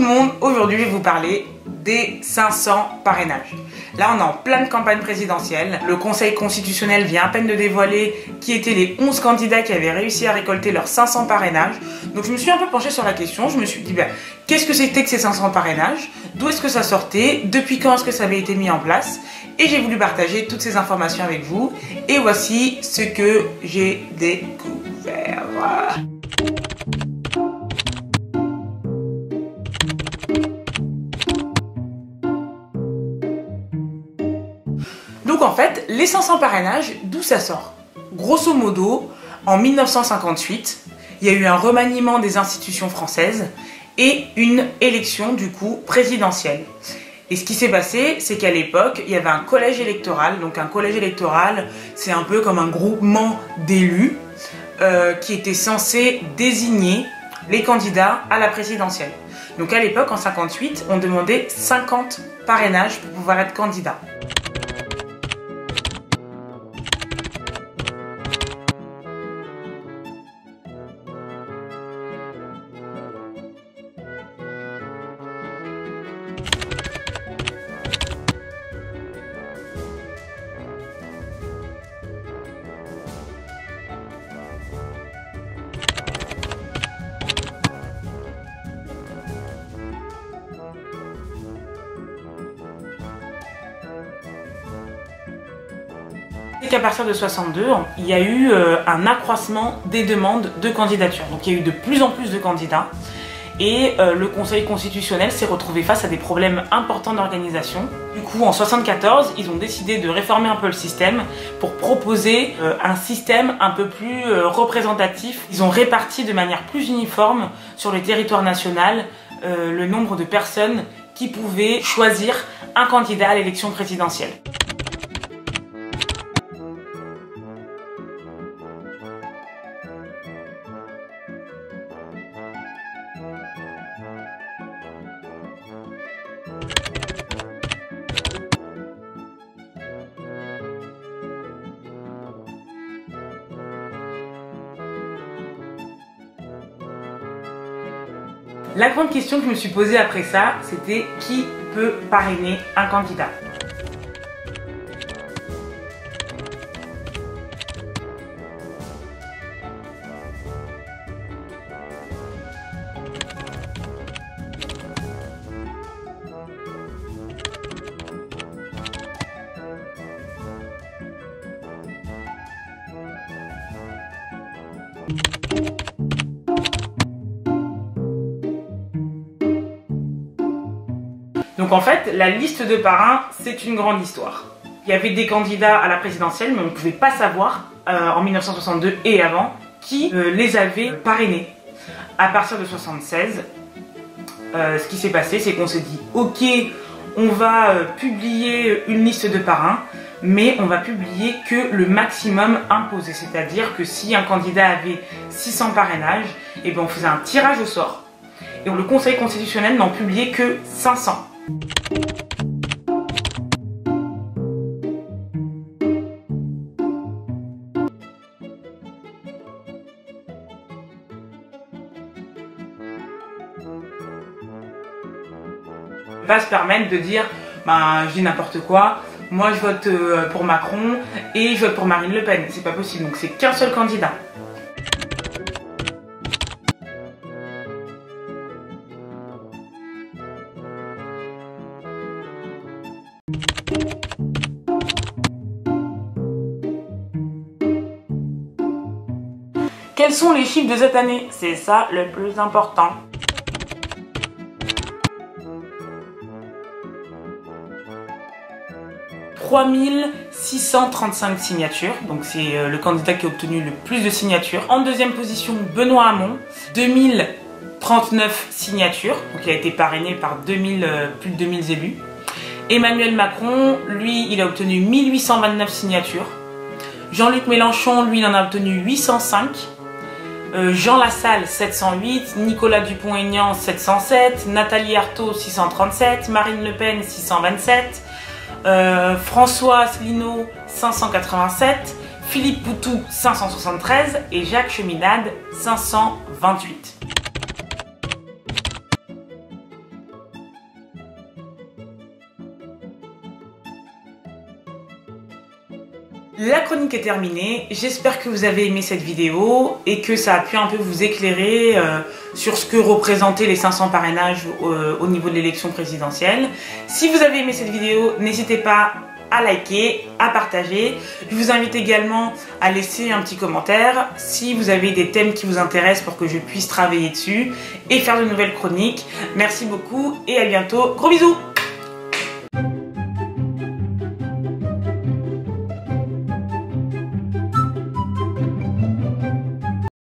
le monde, aujourd'hui je vais vous parler des 500 parrainages. Là on est en pleine campagne présidentielle, le Conseil constitutionnel vient à peine de dévoiler qui étaient les 11 candidats qui avaient réussi à récolter leurs 500 parrainages. Donc je me suis un peu penchée sur la question, je me suis dit qu'est-ce que c'était que ces 500 parrainages, d'où est-ce que ça sortait, depuis quand est-ce que ça avait été mis en place, et j'ai voulu partager toutes ces informations avec vous, et voici ce que j'ai découvert. Donc en fait, les 500 parrainages, d'où ça sort? Grosso modo, en 1958, il y a eu un remaniement des institutions françaises et une élection du coup présidentielle. Et ce qui s'est passé, c'est qu'à l'époque, il y avait un collège électoral. Donc un collège électoral, c'est un peu comme un groupement d'élus qui était censé désigner les candidats à la présidentielle. Donc à l'époque, en 58, on demandait 50 parrainages pour pouvoir être candidat. Et qu'à partir de 62, il y a eu un accroissement des demandes de candidature. Donc il y a eu de plus en plus de candidats et le Conseil constitutionnel s'est retrouvé face à des problèmes importants d'organisation. Du coup, en 74, ils ont décidé de réformer un peu le système pour proposer un système un peu plus représentatif. Ils ont réparti de manière plus uniforme sur le territoire national le nombre de personnes qui pouvaient choisir un candidat à l'élection présidentielle. La grande question que je me suis posée après ça, c'était qui peut parrainer un candidat ? Donc en fait, la liste de parrains, c'est une grande histoire. Il y avait des candidats à la présidentielle, mais on ne pouvait pas savoir, en 1962 et avant, qui les avait parrainés. À partir de 1976, ce qui s'est passé, c'est qu'on s'est dit « Ok, on va publier une liste de parrains, mais on va publier que le maximum imposé. » C'est-à-dire que si un candidat avait 600 parrainages, et ben on faisait un tirage au sort. Et le Conseil constitutionnel n'en publiait que 500. Va se permettre de dire je dis n'importe quoi, moi je vote pour Macron et je vote pour Marine Le Pen, c'est pas possible, donc c'est qu'un seul candidat. Quels sont les chiffres de cette année? C'est ça le plus important. « 3635 signatures, donc c'est le candidat qui a obtenu le plus de signatures. En deuxième position, Benoît Hamon, 2039 signatures, donc il a été parrainé par plus de 2000 élus. Emmanuel Macron, lui, il a obtenu 1829 signatures. Jean-Luc Mélenchon, lui, il en a obtenu 805. Jean Lassalle 708, Nicolas Dupont-Aignan 707, Nathalie Arthaud 637, Marine Le Pen 627, François Asselineau 587, Philippe Poutou 573 et Jacques Cheminade 528. La chronique est terminée, j'espère que vous avez aimé cette vidéo et que ça a pu un peu vous éclairer sur ce que représentaient les 500 parrainages au niveau de l'élection présidentielle. Si vous avez aimé cette vidéo, n'hésitez pas à liker, à partager. Je vous invite également à laisser un petit commentaire si vous avez des thèmes qui vous intéressent pour que je puisse travailler dessus et faire de nouvelles chroniques. Merci beaucoup et à bientôt. Gros bisous!